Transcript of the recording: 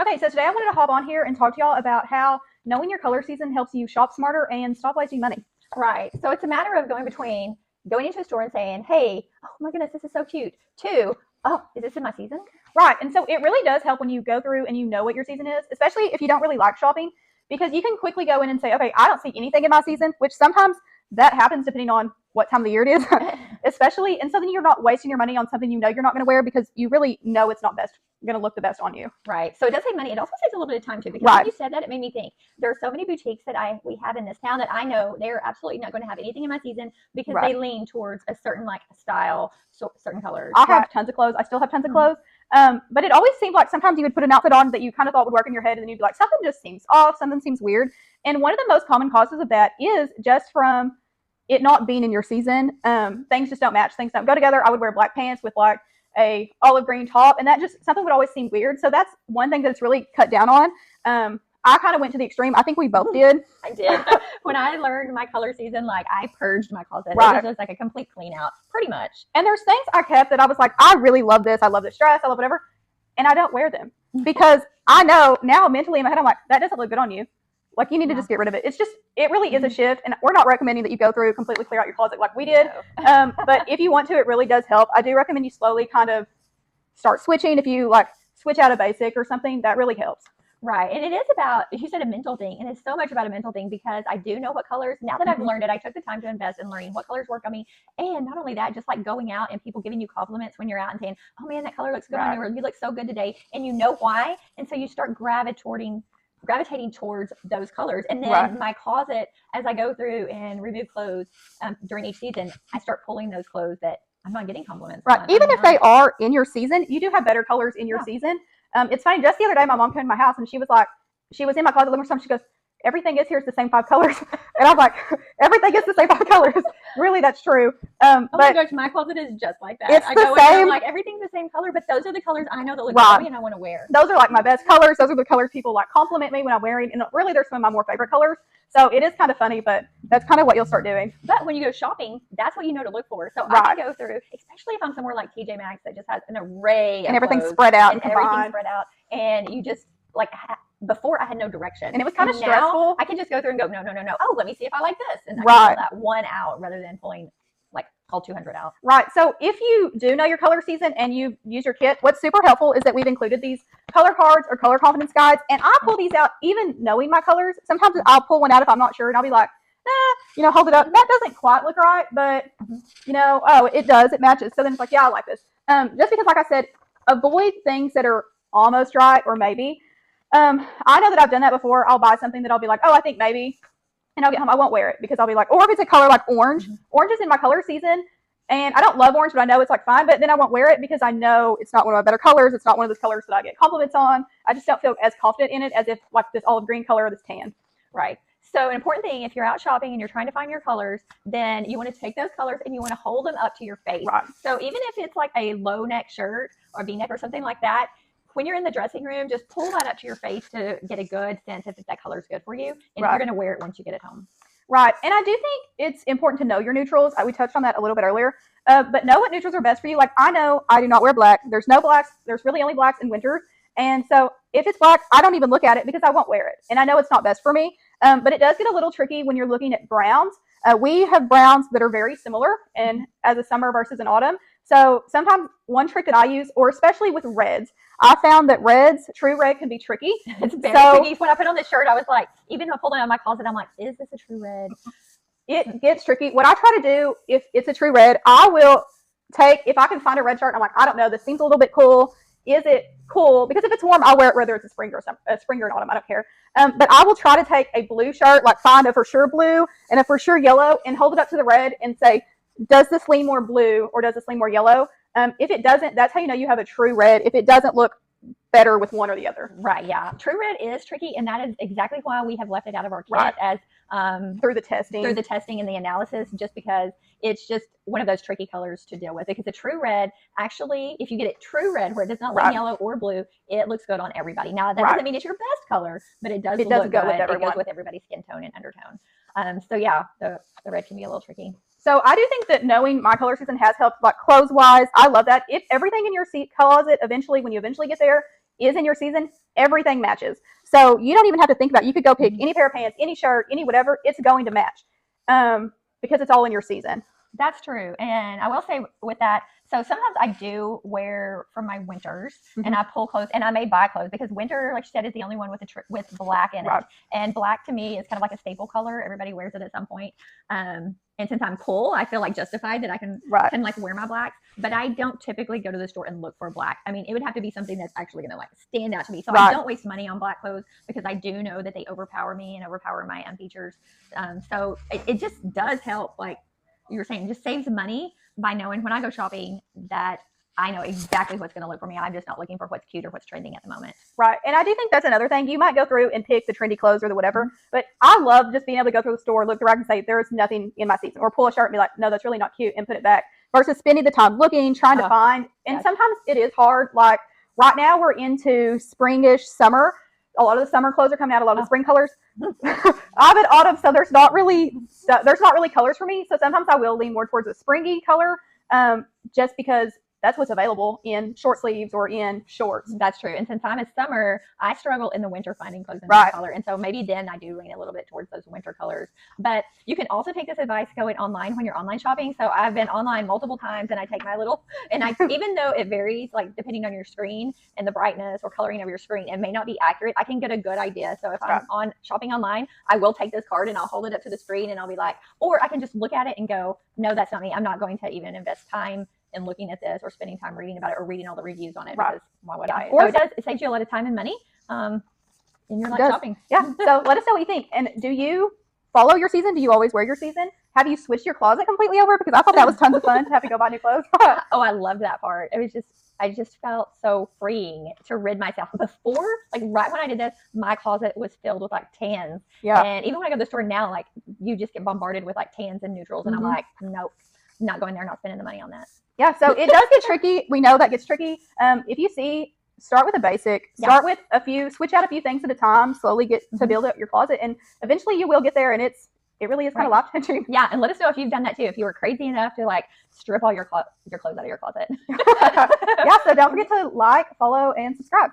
Okay, so today I wanted to hop on here and talk to y'all about how knowing your color season helps you shop smarter and stop wasting money. Right. So it's a matter of going between going into a store and saying, hey, oh my goodness, this is so cute, to, oh, is this in my season? Right, and so it really does help when you go through and you know what your season is, especially if you don't really like shopping, because you can quickly go in and say, okay, I don't see anything in my season, which sometimes that happens depending on what time of the year it is, especially, and so then you're not wasting your money on something you know you're not going to wear because you really know it's not going to look the best on you. Right. So it does save money. It also saves a little bit of time too, because Right. when you said that, it made me think there are so many boutiques that we have in this town that I know they're absolutely not going to have anything in my season because Right. they lean towards a certain like style, so certain colors. I have tons of clothes. I still have tons of clothes. But it always seemed like sometimes you would put an outfit on that you kind of thought would work in your head, and then you'd be like, something just seems off, something seems weird. And one of the most common causes of that is just from it not being in your season. Things just don't match. Things don't go together. I would wear black pants with like a olive green top, and that just something would always seem weird. So that's one thing that's really cut down on. I kind of went to the extreme. I think we both did. I did. When I learned my color season, like I purged my closet. Right. It was just like a complete clean out, pretty much. And there's things I kept that I was like, I really love this. I love this dress. I love whatever. And I don't wear them because I know now mentally in my head, I'm like, that doesn't look good on you. Like you need to just get rid of it. It's just, it really is a shift. And we're not recommending that you go through completely clear out your closet like we did. No. But if you want to, it really does help. I do recommend you slowly kind of start switching. If you like switch out a basic or something, that really helps. Right. And it is about, you said a mental thing, and it's so much about a mental thing because I do know what colors, now that I've learned it, I took the time to invest in learning what colors work on me. And not only that, just like going out and people giving you compliments when you're out and saying, oh man, that color looks good on you, or you look so good today. And you know why. And so you start gravitating towards those colors. And then my closet, as I go through and remove clothes during each season, I start pulling those clothes that I'm not getting compliments Right. on. Even if they are in your season, you do have better colors in your season. It's funny. Just the other day, my mom came to my house and she was like, she was in my closet looking for something. She goes, everything is here is the same 5 colors. And I was like, everything is the same 5 colors. Really, that's true. Oh my gosh, my closet is just like that. It's the same. Like everything's the same color, but those are the colors I know that look good on me and I want to wear. Those are like my best colors. Those are the colors people like compliment me when I'm wearing. And really, they're some of my more favorite colors. So it is kind of funny, but that's kind of what you'll start doing. But when you go shopping, that's what you know to look for. So I can go through, especially if I'm somewhere like TJ Maxx that just has an array and of everything's spread out and everything's spread out, and you just like before I had no direction, and it was kind of stressful. I can just go through and go, no. Oh, let me see if I like this, and I can pull that one out rather than pulling like all 200 out. Right. So if you do know your color season and you use your kit, what's super helpful is that we've included these color cards or color confidence guides, and I pull these out even knowing my colors. Sometimes I'll pull one out if I'm not sure, and I'll be like, hold it up. That doesn't quite look right, but oh, it does. It matches. So then it's like, yeah, I like this. Just because, like I said, avoid things that are almost right or maybe. I know that I've done that before. I'll buy something that I'll be like, oh, I think maybe. And I'll get home. I won't wear it because I'll be like, or if it's a color like orange, orange is in my color season. And I don't love orange, but I know it's like fine. But then I won't wear it because I know it's not one of my better colors. It's not one of those colors that I get compliments on. I just don't feel as confident in it as if like this olive green color or this tan. Right. So an important thing, if you're out shopping and you're trying to find your colors, then you want to take those colors and you want to hold them up to your face. Right. So even if it's like a low neck shirt or V-neck or something like that, when you're in the dressing room, just pull that up to your face to get a good sense if that color is good for you. And you're going to wear it once you get it home. Right. And I do think it's important to know your neutrals. We touched on that a little bit earlier. But know what neutrals are best for you. Like I know I do not wear black. There's no blacks. There's really only blacks in winter. And so if it's black, I don't even look at it because I won't wear it. And I know it's not best for me. But it does get a little tricky when you're looking at browns. We have browns that are very similar and as a summer versus an autumn. So sometimes one trick that I use, or especially with reds, I found that true red can be tricky. It's very tricky. When I put on this shirt, I was like, even if I pulled it out of my closet, I'm like, is this a true red? It gets tricky. What I try to do, if it's a true red, I will if I can find a red shirt, and I'm like, I don't know, this seems a little bit cool. Is it cool? Because if it's warm, I'll wear it whether it's a spring or an autumn. I don't care. But I will try to take a blue shirt, like find a for sure blue and a for sure yellow, and hold it up to the red and say, does this lean more blue or does this lean more yellow? If it doesn't, that's how you know you have a true red. If it doesn't look better with one or the other. Right, yeah. True red is tricky, and that is exactly why we have left it out of our kit as through the testing and the analysis, just because it's just one of those tricky colors to deal with. Because the true red, actually, if you get it true red where it does not lean yellow or blue, it looks good on everybody. Now that doesn't mean it's your best color, but it does look good. It goes with everybody's skin tone and undertone. So yeah, the red can be a little tricky. So I do think that knowing my color season has helped, like clothes wise. I love that. If everything in your closet eventually, when you eventually get there, is in your season, everything matches. So you don't even have to think about it. You could go pick any pair of pants, any shirt, any whatever. It's going to match because it's all in your season. That's true. And I will say with that, so sometimes I do wear for my winters and I pull clothes and I may buy clothes because winter, like you said, is the only one with with black in it. And black to me is kind of like a staple color. Everybody wears it at some point. And since I'm cool, I feel like justified that I can like wear my blacks, but I don't typically go to the store and look for black. I mean, it would have to be something that's actually going to like stand out to me. So I don't waste money on black clothes because I do know that they overpower me and overpower my features. So it just does help, like you were saying, just saves money by knowing when I go shopping that I know exactly what's going to look for me. I'm just not looking for what's cute or what's trending at the moment. Right. And I do think that's another thing. You might go through and pick the trendy clothes or the whatever, but I love just being able to go through the store, look through, I can say there's nothing in my season, or pull a shirt and be like, no, that's really not cute, and put it back, versus spending the time looking, trying to find. And sometimes it is hard. Like right now we're into springish summer. A lot of the summer clothes are coming out, a lot of the spring colors. I'm in autumn, so there's not really colors for me. So sometimes I will lean more towards a springy color, just because that's what's available in short sleeves or in shorts. That's true. And since I'm a summer, I struggle in the winter finding clothes in that color. And so maybe then I do lean a little bit towards those winter colors. But you can also take this advice going online when you're online shopping. So I've been online multiple times and I take my little, and I, even though it varies, like depending on your screen and the brightness or coloring of your screen, it may not be accurate. I can get a good idea. So if I'm on shopping online, I will take this card and I'll hold it up to the screen and I'll be like, or I can just look at it and go, no, that's not me. I'm not going to even invest time in looking at this or spending time reading about it or reading all the reviews on it, because why would I? So it saves you a lot of time and money in your like shopping. Yeah. So let us know what you think. And do you follow your season? Do you always wear your season? Have you switched your closet completely over? Because I thought that was tons of fun to have to go buy new clothes. Oh, I loved that part. It was just, I just felt so freeing to rid myself. Before, like right when I did this, my closet was filled with like tans. Yeah. And even when I go to the store now, like you just get bombarded with like tans and neutrals. And I'm like, nope, not going there, not spending the money on that. Yeah, so it does get tricky. We know that gets tricky. If you see, start with a basic. Start with a few, switch out a few things at a time. Slowly get to build up your closet, and eventually you will get there. And it really is kind of life changing. Yeah, and let us know if you've done that too. If you were crazy enough to like strip all your clothes out of your closet. Yeah, so don't forget to like, follow, and subscribe.